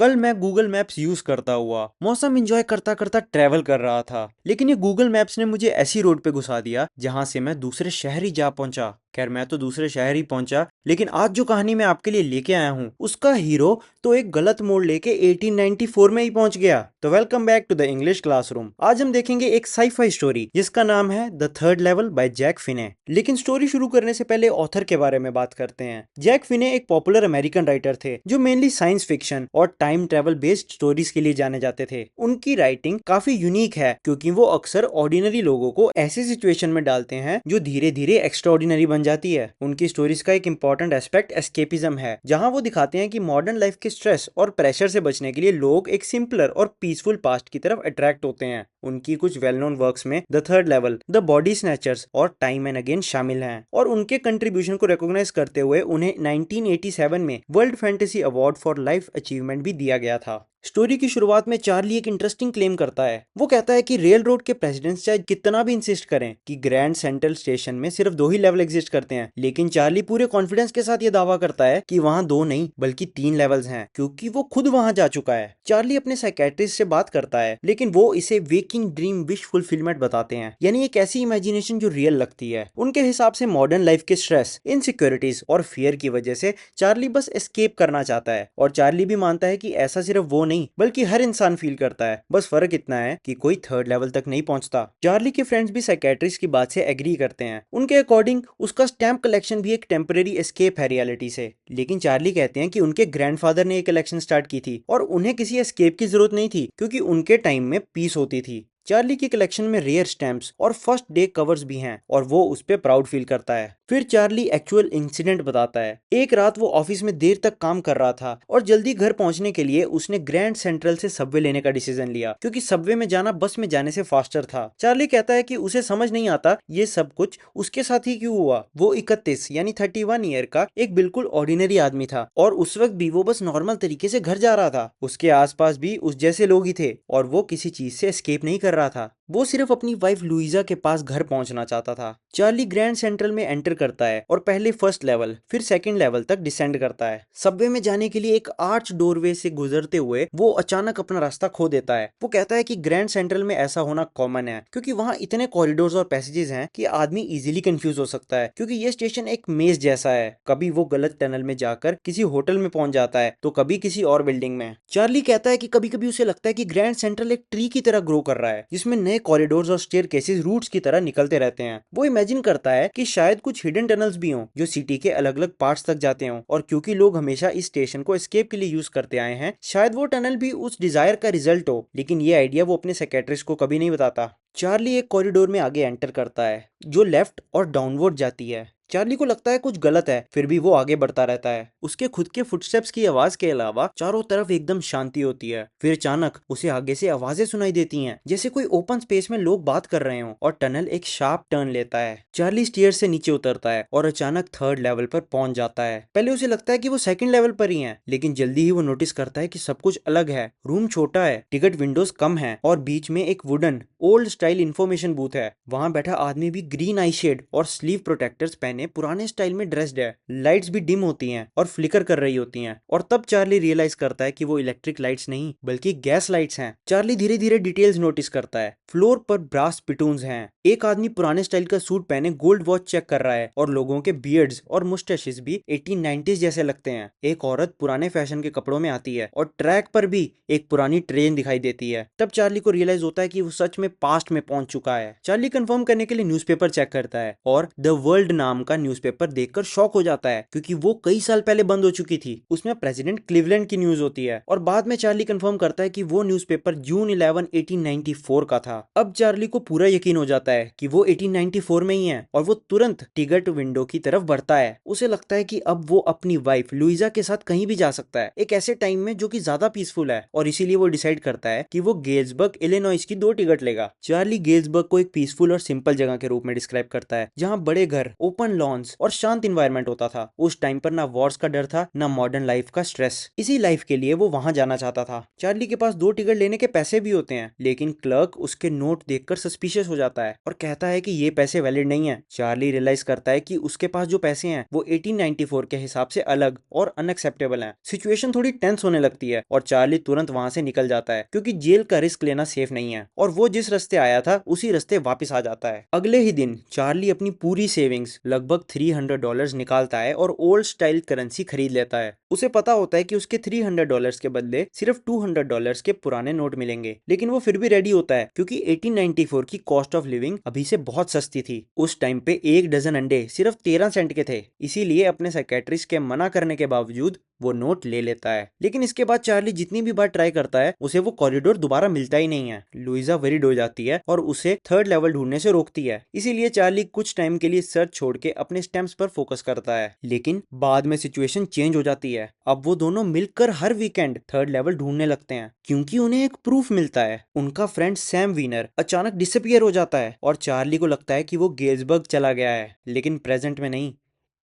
कल मैं Google maps use करता हुआ मौसम एंजॉय करता करता ट्रैवल कर रहा था, लेकिन ये गूगल मैप्स ने मुझे ऐसी रोड पे घुसा दिया जहां से मैं दूसरे शहर ही जा पहुंचा। खैर, मैं तो दूसरे शहर ही पहुंचा, लेकिन आज जो कहानी मैं आपके लिए लेके आया हूँ उसका हीरो तो एक गलत मोड़ लेके 1894 में ही पहुंच गया। तो welcome back to the English classroom. आज हम देखेंगे एक साईफाई स्टोरी जिसका नाम है the third level by Jack Finney. लेकिन स्टोरी शुरू करने से पहले ऑथर के बारे में बात करते हैं। जैक फिने एक पॉपुलर अमेरिकन राइटर थे जो मेनली साइंस फिक्शन और टाइम ट्रेवल बेस्ड स्टोरीज के लिए जाने जाते थे। उनकी राइटिंग काफी यूनिक है क्योंकि वो अक्सर ऑर्डिनरी लोगों को ऐसे सिचुएशन में डालते हैं जो धीरे धीरे एक्स्ट्रा ऑर्डिनरी बन जाती है। उनकी स्टोरीज का एक इंपॉर्टेंट एस्पेक्ट एस्केपिज्म है, जहां वो दिखाते हैं कि मॉडर्न लाइफ के स्ट्रेस और प्रेशर से बचने के लिए लोग एक सिंपलर और पीसफुल पास्ट की तरफ अट्रैक्ट होते हैं। उनकी कुछ वेल नोन वर्क्स में the third level, the body snatchers और टाइम एंड अगेन शामिल हैं, और उनके कंट्रीब्यूशन को रिकॉग्नाइज करते हुए उन्हें 1987 में world fantasy award for life achievement भी दिया गया था। स्टोरी की शुरुआत में चार्ली एक इंटरेस्टिंग क्लेम करता है। वो कहता है कि रेल रोड के प्रेसिडेंट्स चाहे कितना भी इंसिस्ट करें कि ग्रैंड सेंट्रल स्टेशन में सिर्फ 2 ही लेवल एग्जिस्ट करते हैं, लेकिन चार्ली पूरे कॉन्फिडेंस के साथ ये दावा करता है कि वहां 2 नहीं बल्कि 3 लेवल्स हैं, क्योंकि वो खुद वहां जा चुका है। चार्ली अपने साइकेट्रिस्ट से बात करता है, लेकिन वो इसे वेकिंग ड्रीम विश फुलफिलमेंट बताते हैं, यानी एक ऐसी इमेजिनेशन जो रियल लगती है। उनके हिसाब से मॉडर्न लाइफ के स्ट्रेस, इनसिक्योरिटीज और फियर की वजह से चार्ली बस एस्केप करना चाहता है, और चार्ली भी मानता है कि ऐसा सिर्फ वो नहीं बल्कि हर इंसान फील करता है। बस फर्क इतना है कि कोई थर्ड लेवल तक नहीं पहुंचता। चार्ली के फ्रेंड्स भी साइकेट्रिस्ट की बात से एग्री करते हैं। उनके अकॉर्डिंग उसका स्टैम्प कलेक्शन भी एक टेम्परेरी एस्केप है रियलिटी से। लेकिन चार्ली कहते हैं कि उनके ग्रैंडफादर ने एक कलेक्शन स्टार्ट की थी और उन्हें किसी एस्केप की जरूरत नहीं थी, क्योंकि उनके टाइम में पीस होती थी। चार्ली की कलेक्शन में रेयर स्टैम्प्स और फर्स्ट डे कवर्स भी हैं, और वो उस पर प्राउड फील करता है। फिर चार्ली एक्चुअल इंसिडेंट बताता है। एक रात वो ऑफिस में देर तक काम कर रहा था और जल्दी घर पहुंचने के लिए उसने ग्रैंड सेंट्रल से सबवे लेने का डिसीजन लिया, क्योंकि सबवे में जाना बस में जाने से फास्टर था। चार्ली कहता है कि उसे समझ नहीं आता ये सब कुछ उसके साथ ही क्यों हुआ। वो 31 यानी 31 ईयर का एक बिल्कुल ऑर्डिनरी आदमी था, और उस वक्त भी वो बस नॉर्मल तरीके से घर जा रहा था। उसके आसपास भी उस जैसे लोग ही थे, और वो किसी चीज से एस्केप नहीं कर रहा था। वो सिर्फ अपनी वाइफ लुइजा के पास घर पहुंचना चाहता था। चार्ली ग्रैंड सेंट्रल में एंटर करता है और पहले फर्स्ट लेवल फिर सेकंड लेवल तक डिसेंड करता है। सबवे में जाने के लिए एक आर्च डोरवे से गुजरते हुए वो अचानक अपना रास्ता खो देता है। वो कहता है कि ग्रैंड सेंट्रल में ऐसा होना कॉमन है, क्योंकि वहां इतने कॉरिडोर्स और पैसेजेस हैं कि आदमी इजीली कंफ्यूज हो सकता है, क्योंकि ये स्टेशन एक मेज जैसा है। कभी वो गलत टनल में जाकर किसी होटल में पहुंच जाता है, तो कभी किसी और बिल्डिंग में। चार्ली कहता है कि कभी कभी उसे लगता है कि ग्रैंड सेंट्रल एक ट्री की तरह ग्रो कर रहा है, जिसमें नए कॉरिडोर्स और स्टेयरकेसेस रूट्स की तरह निकलते रहते हैं। वो इमेजिन करता है कि शायद कुछ हिडन टनल्स भी हों जो सिटी के अलग अलग पार्ट्स तक जाते हों, और क्योंकि लोग हमेशा इस स्टेशन को एस्केप के लिए यूज करते आए हैं, शायद वो टनल भी उस डिजायर का रिजल्ट हो। लेकिन ये आइडिया वो अपने साइकेट्रिस्ट को कभी नहीं बताता। चार्ली एक कॉरिडोर में आगे एंटर करता है जो लेफ्ट और डाउनवर्ड जाती है। चार्ली को लगता है कुछ गलत है, फिर भी वो आगे बढ़ता रहता है। उसके खुद के फुटस्टेप्स की आवाज के अलावा चारों तरफ एकदम शांति होती है। फिर अचानक उसे आगे से आवाजें सुनाई देती हैं, जैसे कोई ओपन स्पेस में लोग बात कर रहे हों, और टनल एक शार्प टर्न लेता है। चार्ली स्टेयर से नीचे उतरता है और अचानक थर्ड लेवल पर पहुंच जाता है। पहले उसे लगता है कि वो सेकंड लेवल पर ही है, लेकिन जल्दी ही वो नोटिस करता है कि सब कुछ अलग है। रूम छोटा है, टिकट विंडोज कम है, और बीच में एक wooden old style information booth है। वहां बैठा आदमी भी ग्रीन आई शेड और स्लीव प्रोटेक्टर्स पहने पुराने स्टाइल में ड्रेस्ड है। लाइट्स भी डिम होती हैं और फ्लिकर कर रही होती हैं, और तब चार्ली रियलाइज करता है कि वो इलेक्ट्रिक लाइट्स नहीं बल्कि गैस लाइट्स हैं। चार्ली धीरे धीरे डिटेल्स नोटिस करता है। फ्लोर पर ब्रास पिटून्स हैं। एक आदमी पुराने स्टाइल का सूट पहने गोल्ड वॉच चेक कर रहा है, और लोगों के बियर्ड्स और मुस्टैशेस भी 1890s जैसे लगते हैं। एक औरत पुराने फैशन के कपड़ों में आती है, और ट्रैक पर भी एक पुरानी ट्रेन दिखाई देती है। तब चार्ली को रियलाइज होता है कि वो सच में पास्ट में पहुंच चुका है। चार्ली कंफर्म करने के लिए न्यूज़पेपर चेक करता है, और द वर्ल्ड नाम का न्यूज़पेपर देखकर शॉक हो जाता है, क्योंकि वो कई साल पहले बंद हो चुकी थी। उसमें प्रेसिडेंट क्लीवलैंड की न्यूज होती है, और बाद में चार्ली कंफर्म करता है कि वो न्यूज़पेपर जून 11 1894 का था। अब चार्ली को पूरा यकीन हो जाता है कि वो 1894 में ही है, और वो तुरंत टिकट विंडो की तरफ बढ़ता है। उसे लगता है कि अब वो अपनी वाइफ लुइजा के साथ कहीं भी जा सकता है, एक ऐसे टाइम में जो कि ज्यादा पीसफुल है, और इसीलिए वो डिसाइड करता है कि वो गेल्सबर्ग इलिनॉइस की 2 टिकट लेगा। चार्ली गेल्सबर्ग को एक पीसफुल और सिंपल जगह के रूप में डिस्क्राइब करता है, जहाँ बड़े घर, ओपन ओपन लॉन्स और शांत इन्वायरमेंट होता था। उस टाइम पर ना वॉर्स का डर था, ना मॉडर्न लाइफ का स्ट्रेस। इसी लाइफ के लिए वो वहां जाना चाहता था। चार्ली के पास 2 टिकट लेने के पैसे भी होते हैं, लेकिन क्लर्क उसके नोट देखकर सस्पिशियस हो जाता है और कहता है कि ये पैसे वैलिड नहीं है। चार्ली रियलाइज करता है कि उसके पास जो पैसे हैं वो 1894 के हिसाब से अलग और अनएक्सेप्टेबल हैं। सिचुएशन थोड़ी टेंस होने लगती है और चार्ली तुरंत वहां से निकल जाता है, क्योंकि जेल का रिस्क लेना सेफ नहीं है, और वो जिस रास्ते आया था उसी रास्ते वापस आ जाता है। अगले ही दिन चार्ली अपनी पूरी सेविंग्स लगभग $300 निकालता है और ओल्ड स्टाइल करेंसी खरीद लेता है। उसे पता होता है कि उसके $300 के बदले सिर्फ $200 के पुराने नोट मिलेंगे, लेकिन वो फिर भी रेडी होता है, क्योंकि 1894 की कॉस्ट ऑफ लिविंग अभी से बहुत सस्ती थी। उस टाइम पे 1 डजन अंडे सिर्फ 13 सेंट के थे, इसीलिए अपने साइकेट्रिस्ट के मना करने के बावजूद वो नोट ले लेता है। लेकिन इसके बाद चार्ली जितनी भी बार ट्राई करता है उसे वो कॉरिडोर दोबारा मिलता ही नहीं है। लुइजा वरीड हो जाती है और उसे थर्ड लेवल ढूंढने से रोकती है। इसीलिए चार्ली कुछ टाइम के लिए सर्च छोड़ के अपने स्टेम्प्स पर फोकस करता है, लेकिन बाद में सिचुएशन चेंज हो जाती है। अब वो दोनों मिलकर हर वीकेंड थर्ड लेवल ढूंढने लगते हैं, क्योंकि उन्हें एक प्रूफ मिलता है। उनका फ्रेंड सैम वीनर अचानक डिसअपियर हो जाता है और चार्ली को लगता है कि वो गेल्सबर्ग चला गया है, लेकिन प्रेजेंट में नहीं,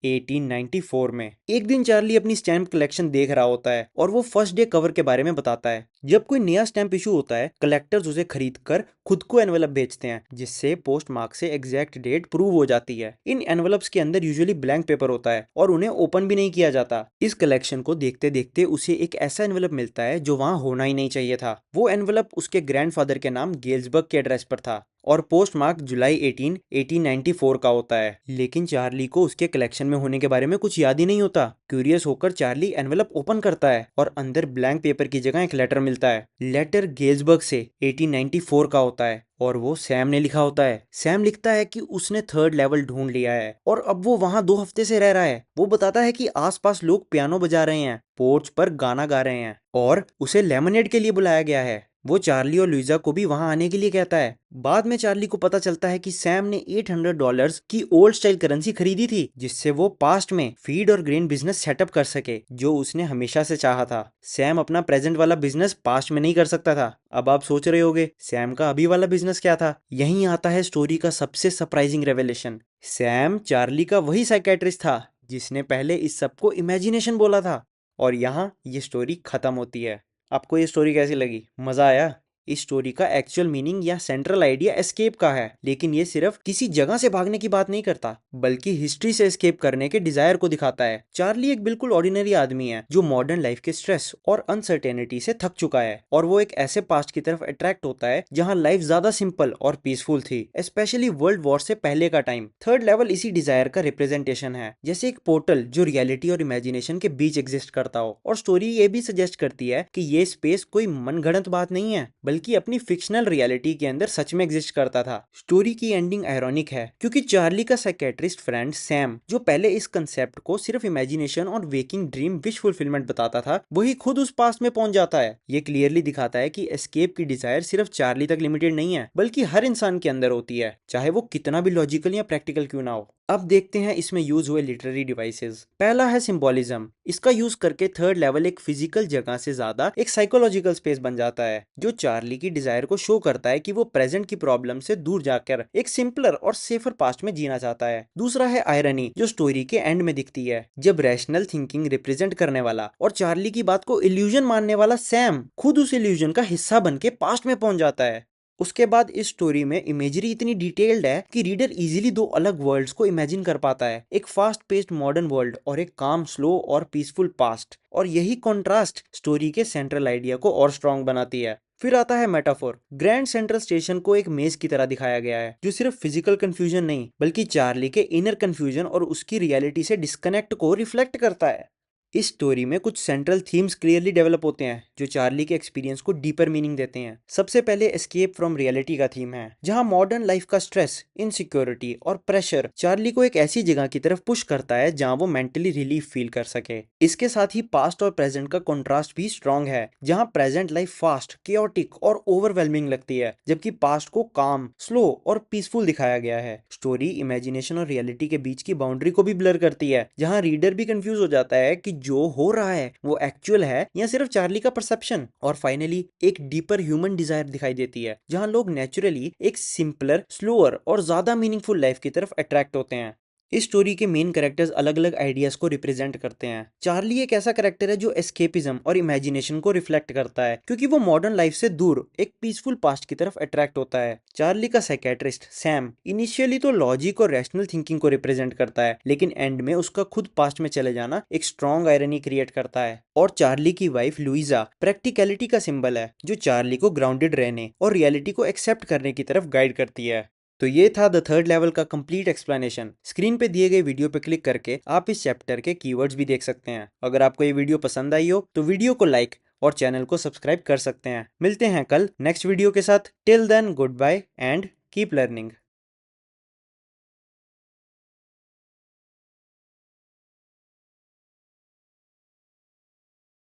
1894 में। एक दिन चार्ली अपनी स्टैम्प कलेक्शन देख रहा होता है और वो फर्स्ट डे कवर के बारे में बताता है। जब कोई नया स्टैम्प इशू होता है, कलेक्टर्स उसे खरीद कर खुद को एनवेलप भेजते हैं, जिससे पोस्ट मार्क से एग्जैक्ट डेट प्रूव हो जाती है। इन एनवेलप्स के अंदर यूजुअली ब्लैंक पेपर होता है और उन्हें ओपन भी नहीं किया जाता। इस कलेक्शन को देखते देखते उसे एक ऐसा एनवेलप मिलता है जो वहां होना ही नहीं चाहिए था। वो एनवेलप उसके ग्रैंडफादर के नाम गेल्सबर्ग के एड्रेस पर था और पोस्ट मार्क जुलाई 18, 1894 का होता है। लेकिन चार्ली को उसके कलेक्शन में होने के बारे में कुछ याद ही नहीं होता। क्यूरियस होकर चार्ली एनवेलप ओपन करता है और अंदर ब्लैंक पेपर की जगह एक लेटर मिलता है। लेटर गेल्सबर्ग से 1894 का होता है और वो सैम ने लिखा होता है। सैम लिखता है कि उसने थर्ड लेवल ढूंढ लिया है और अब वो वहां 2 हफ्ते से रह रहा है। वो बताता है कि आसपास लोग पियानो बजा रहे हैं, पोर्च पर गाना गा रहे हैं और उसे लेमनेड के लिए बुलाया गया है। वो चार्ली और लुइजा को भी वहां आने के लिए कहता है। बाद में चार्ली को पता चलता है कि सैम ने $800 की ओल्ड स्टाइल करेंसी खरीदी थी, जिससे वो पास्ट में फीड और ग्रेन बिजनेस सेटअप कर सके, जो उसने हमेशा से चाहा था। सैम अपना प्रेजेंट वाला बिजनेस पास्ट में नहीं कर सकता था। अब आप सोच रहे होगे सैम का अभी वाला बिजनेस क्या था? यहीं आता है स्टोरी का सबसे सरप्राइजिंग रेवेलेशन। सैम चार्ली का वही साइकेट्रिस्ट था जिसने पहले इस सब को इमेजिनेशन बोला था। और यहाँ ये स्टोरी खत्म होती है। आपको ये स्टोरी कैसी लगी? मजा आया? इस स्टोरी का एक्चुअल मीनिंग या सेंट्रल आइडिया एस्केप का है, लेकिन ये सिर्फ किसी जगह से भागने की बात नहीं करता, बल्कि हिस्ट्री से एस्केप करने के डिजायर को दिखाता है। चार्ली एक बिल्कुल ऑर्डिनरी आदमी है जो मॉडर्न लाइफ के स्ट्रेस और अनसर्टेनिटी से थक चुका है, और वो एक ऐसे पास्ट की तरफ अट्रैक्ट होता है जहाँ लाइफ ज्यादा सिंपल और पीसफुल थी, स्पेशली वर्ल्ड वॉर से पहले का टाइम। थर्ड लेवल इसी डिजायर का रिप्रेजेंटेशन है, जैसे एक पोर्टल जो रियलिटी और इमेजिनेशन के बीच एग्जिस्ट करता हो। और स्टोरी ये भी सजेस्ट करती है कि ये स्पेस कोई मनगढ़ंत बात नहीं है, बल्कि अपनी फिक्शनल रियलिटी के अंदर सच में एग्जिस्ट करता था। स्टोरी की एंडिंग आयरॉनिक है, क्योंकि चार्ली का साइकेट्रिस्ट फ्रेंड सैम, जो पहले इस कंसेप्ट को सिर्फ इमेजिनेशन और वेकिंग ड्रीम विश फुलफिलमेंट बताता था, वही खुद उस पास्ट में पहुंच जाता है। ये क्लियरली दिखाता है कि एस्केप की डिजायर सिर्फ चार्ली तक लिमिटेड नहीं है, बल्कि हर इंसान के अंदर होती है, चाहे वो कितना भी लॉजिकल या प्रैक्टिकल क्यों ना हो। अब देखते हैं इसमें यूज हुए लिटरेरी डिवाइसेस। पहला है सिंबोलिज्म। इसका यूज करके थर्ड लेवल एक फिजिकल जगह से ज्यादा एक साइकोलॉजिकल स्पेस बन जाता है, जो चार्ली की डिजायर को शो करता है कि वो प्रेजेंट की प्रॉब्लम से दूर जाकर एक सिंपलर और सेफर पास्ट में जीना चाहता है। दूसरा है आयरनी, जो स्टोरी के एंड में दिखती है, जब रैशनल थिंकिंग रिप्रेजेंट करने वाला और चार्ली की बात को इल्यूजन मानने वाला सैम खुद उस इल्यूजन का हिस्सा बन के पास्ट में पहुंच जाता है। उसके बाद इस स्टोरी में इमेजरी इतनी डिटेल्ड है कि रीडर इजीली 2 अलग वर्ल्ड्स को इमेजिन कर पाता है, एक फास्ट पेस्ड मॉडर्न वर्ल्ड और एक काम स्लो और पीसफुल पास्ट। और यही कॉन्ट्रास्ट स्टोरी के सेंट्रल आइडिया को और स्ट्रॉन्ग बनाती है। फिर आता है मेटाफोर। ग्रैंड सेंट्रल स्टेशन को एक मेज की तरह दिखाया गया है, जो सिर्फ फिजिकल कंफ्यूजन नहीं, बल्कि चार्ली के इनर कंफ्यूजन और उसकी रियलिटी से डिस्कनेक्ट को रिफ्लेक्ट करता है। इस स्टोरी में कुछ सेंट्रल थीम्स क्लियरली डेवलप होते हैं, जो चार्ली के एक्सपीरियंस को डीपर मीनिंग देते हैं। सबसे पहले एस्केप फ्रॉम रियलिटी का थीम है, जहां मॉडर्न लाइफ का स्ट्रेस, इनसिक्योरिटी और प्रेशर चार्ली को एक ऐसी जगह की तरफ पुश करता है जहां वो मेंटली रिलीफ फील कर सके। इसके साथ ही पास्ट और प्रेजेंट का कॉन्ट्रास्ट भी स्ट्रॉन्ग है, जहां प्रेजेंट लाइफ फास्ट, केओटिक और ओवरवेलमिंग लगती है, जबकि पास्ट को काम, स्लो और पीसफुल दिखाया गया है। स्टोरी इमेजिनेशन और रियलिटी के बीच की बाउंड्री को भी ब्लर करती है, जहां रीडर भी कंफ्यूज हो जाता है कि जो हो रहा है वो एक्चुअल है या सिर्फ चार्ली का परसेप्शन। और फाइनली एक डीपर ह्यूमन डिजायर दिखाई देती है, जहां लोग नेचुरली एक सिंपलर, स्लोअर और ज्यादा मीनिंगफुल लाइफ की तरफ अट्रैक्ट होते हैं। इस स्टोरी के मेन कैरेक्टर्स अलग अलग आइडियाज को रिप्रेजेंट करते हैं। चार्ली एक ऐसा कैरेक्टर है जो एस्केपिज्म और इमेजिनेशन को रिफ्लेक्ट करता है, क्योंकि वो मॉडर्न लाइफ से दूर एक पीसफुल पास्ट की तरफ अट्रैक्ट होता है। चार्ली का साइकेट्रिस्ट सैम इनिशियली तो लॉजिक और रैशनल थिंकिंग को रिप्रेजेंट करता है, लेकिन एंड में उसका खुद पास्ट में चले जाना एक स्ट्रॉन्ग आयरनी क्रिएट करता है। और चार्ली की वाइफ लुइजा प्रैक्टिकलिटी का सिंबल है, जो चार्ली को ग्राउंडेड रहने और रियलिटी को एक्सेप्ट करने की तरफ गाइड करती है। तो ये था द थर्ड लेवल का कंप्लीट एक्सप्लेनेशन। स्क्रीन पे दिए गए वीडियो पे क्लिक करके आप इस चैप्टर के कीवर्ड्स भी देख सकते हैं। अगर आपको ये वीडियो पसंद आई हो तो वीडियो को लाइक और चैनल को सब्सक्राइब कर सकते हैं। मिलते हैं कल नेक्स्ट वीडियो के साथ। Till then goodbye and keep learning.